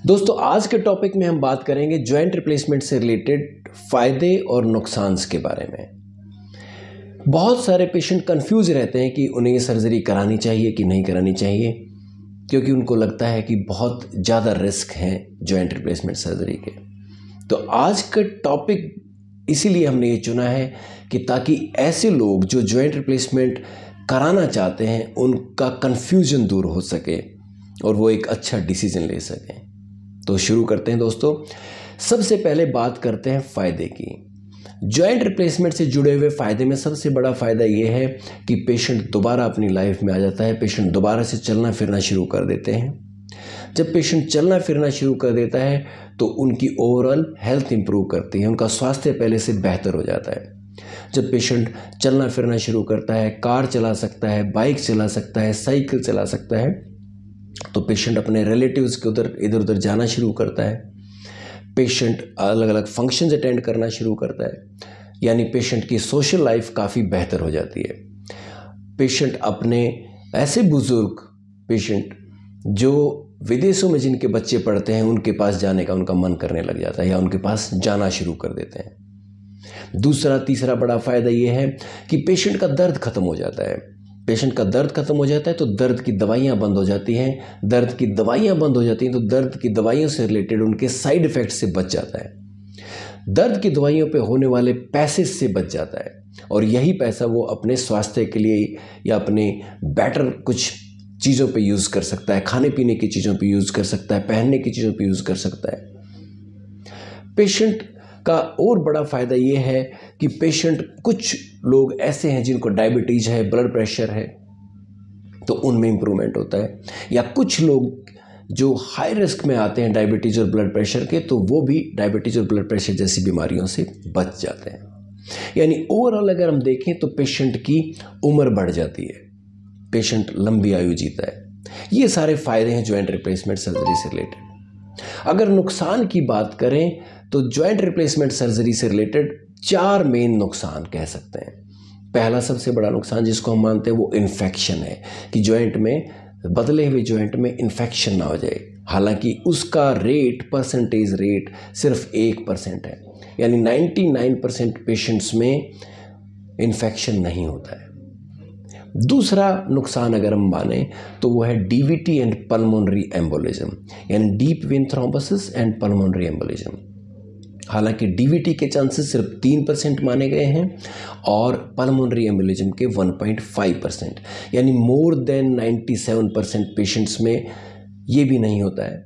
दोस्तों आज के टॉपिक में हम बात करेंगे जॉइंट रिप्लेसमेंट से रिलेटेड फ़ायदे और नुकसान के बारे में। बहुत सारे पेशेंट कंफ्यूज रहते हैं कि उन्हें ये सर्जरी करानी चाहिए कि नहीं करानी चाहिए, क्योंकि उनको लगता है कि बहुत ज़्यादा रिस्क हैं जॉइंट रिप्लेसमेंट सर्जरी के। तो आज का टॉपिक इसीलिए हमने ये चुना है कि ताकि ऐसे लोग जो जॉइंट रिप्लेसमेंट कराना चाहते हैं उनका कन्फ्यूजन दूर हो सके और वो एक अच्छा डिसीजन ले सकें। तो शुरू करते हैं दोस्तों। सबसे पहले बात करते हैं फ़ायदे की। जॉइंट रिप्लेसमेंट से जुड़े हुए फ़ायदे में सबसे बड़ा फ़ायदा ये है कि पेशेंट दोबारा अपनी लाइफ में आ जाता है। पेशेंट दोबारा से चलना फिरना शुरू कर देते हैं। जब पेशेंट चलना फिरना शुरू कर देता है तो उनकी ओवरऑल हेल्थ इंप्रूव करती है, उनका स्वास्थ्य पहले से बेहतर हो जाता है। जब पेशेंट चलना फिरना शुरू करता है, कार चला सकता है, बाइक चला सकता है, साइकिल चला सकता है, तो पेशेंट अपने रिलेटिव्स के इधर उधर जाना शुरू करता है। पेशेंट अलग अलग फंक्शंस अटेंड करना शुरू करता है, यानी पेशेंट की सोशल लाइफ काफ़ी बेहतर हो जाती है। पेशेंट अपने ऐसे बुजुर्ग पेशेंट जो विदेशों में जिनके बच्चे पढ़ते हैं उनके पास जाने का उनका मन करने लग जाता है या उनके पास जाना शुरू कर देते हैं। दूसरा तीसरा बड़ा फ़ायदा ये है कि पेशेंट का दर्द खत्म हो जाता है। पेशेंट का दर्द खत्म हो जाता है तो दर्द की दवाइयाँ बंद हो जाती हैं। दर्द की दवाइयाँ बंद हो जाती हैं तो दर्द की दवाइयों से रिलेटेड उनके साइड इफ़ेक्ट से बच जाता है। दर्द की दवाइयों पे होने वाले पैसे से बच जाता है और यही पैसा वो अपने स्वास्थ्य के लिए या अपने बेटर कुछ चीज़ों पे यूज़ कर सकता है, खाने पीने की चीज़ों पे यूज़ कर सकता है, पहनने की चीज़ों पे यूज़ कर सकता है। पेशेंट का और बड़ा फ़ायदा ये है कि पेशेंट कुछ लोग ऐसे हैं जिनको डायबिटीज़ है, ब्लड प्रेशर है, तो उनमें इम्प्रूवमेंट होता है। या कुछ लोग जो हाई रिस्क में आते हैं डायबिटीज़ और ब्लड प्रेशर के, तो वो भी डायबिटीज़ और ब्लड प्रेशर जैसी बीमारियों से बच जाते हैं। यानी ओवरऑल अगर हम देखें तो पेशेंट की उम्र बढ़ जाती है, पेशेंट लंबी आयु जीता है। ये सारे फ़ायदे हैं जॉइंट रिप्लेसमेंट सर्जरी से रिलेटेड। अगर नुकसान की बात करें तो जॉइंट रिप्लेसमेंट सर्जरी से रिलेटेड 4 मेन नुकसान कह सकते हैं। पहला सबसे बड़ा नुकसान जिसको हम मानते हैं वो इन्फेक्शन है, कि जॉइंट में बदले हुए जॉइंट में इन्फेक्शन ना हो जाए। हालांकि उसका परसेंटेज रेट सिर्फ 1% है, यानी 99% पेशेंट्स में इन्फेक्शन नहीं होता है। दूसरा नुकसान अगर हम माने तो वो है डीवीटी एंड पल्मोनरी एम्बोलिज्म, यानी deep vein thrombosis and pulmonary embolism. हालांकि डीवीटी के चांसेस सिर्फ 3% माने गए हैं और पल्मोनरी एम्बोलिज्म के 1.5%, यानी मोर देन 97% पेशेंट्स में ये भी नहीं होता है।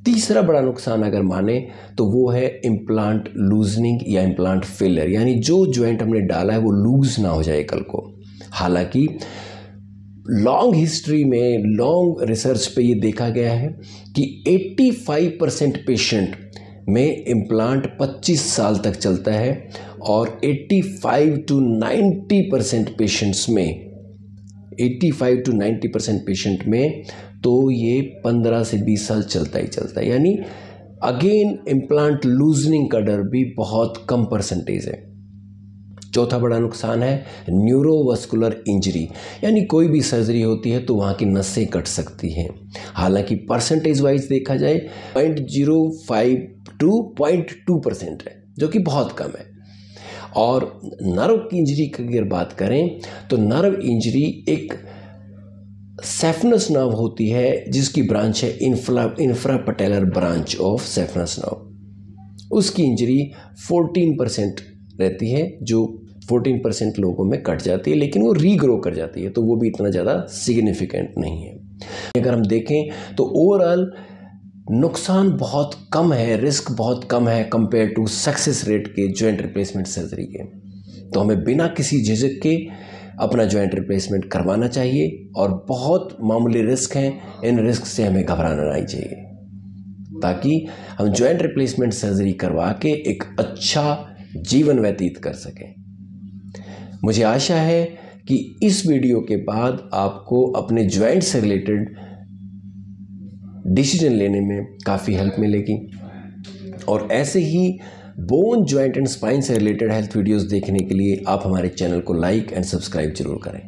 तीसरा बड़ा नुकसान अगर माने तो वो है इम्प्लांट लूजनिंग या इम्प्लांट फेलियर, यानी जो जॉइंट हमने डाला है वो लूज ना हो जाए कल को। हालांकि लॉन्ग हिस्ट्री में, लॉन्ग रिसर्च पे ये देखा गया है कि 85% पेशेंट में इम्प्लांट 25 साल तक चलता है और 85 to 90% पेशेंट्स में 85 to 90% पेशेंट में तो ये 15 से 20 साल चलता ही चलता है। यानी अगेन इम्प्लांट लूजनिंग का डर भी बहुत कम परसेंटेज है। चौथा बड़ा नुकसान है न्यूरोवास्कुलर इंजरी, यानी कोई भी सर्जरी होती है तो वहाँ की नसें कट सकती हैं। हालांकि परसेंटेज वाइज देखा जाए 0.05 to 0.2% है, जो कि बहुत कम है। और नर्व की इंजरी की अगर बात करें तो नर्व इंजरी एक सेफनस नर्व होती है जिसकी ब्रांच है इंफ्रापटेलर ब्रांच ऑफ सेफनस नर्व। उसकी इंजरी 14% रहती है, जो 14% लोगों में कट जाती है, लेकिन वो रीग्रो कर जाती है, तो वो भी इतना ज़्यादा सिग्निफिकेंट नहीं है। अगर हम देखें तो ओवरऑल नुकसान बहुत कम है, रिस्क बहुत कम है कंपेयर टू सक्सेस रेट के जॉइंट रिप्लेसमेंट सर्जरी के। तो हमें बिना किसी झिझक के अपना जॉइंट रिप्लेसमेंट करवाना चाहिए और बहुत मामूली रिस्क हैं, इन रिस्क से हमें घबराना नहीं चाहिए, ताकि हम जॉइंट रिप्लेसमेंट सर्जरी करवा के एक अच्छा जीवन व्यतीत कर सकें। मुझे आशा है कि इस वीडियो के बाद आपको अपने जॉइंट से रिलेटेड डिसीजन लेने में काफ़ी हेल्प मिलेगी और ऐसे ही बोन, जॉइंट एंड स्पाइन से रिलेटेड हेल्थ वीडियोस देखने के लिए आप हमारे चैनल को लाइक एंड सब्सक्राइब जरूर करें।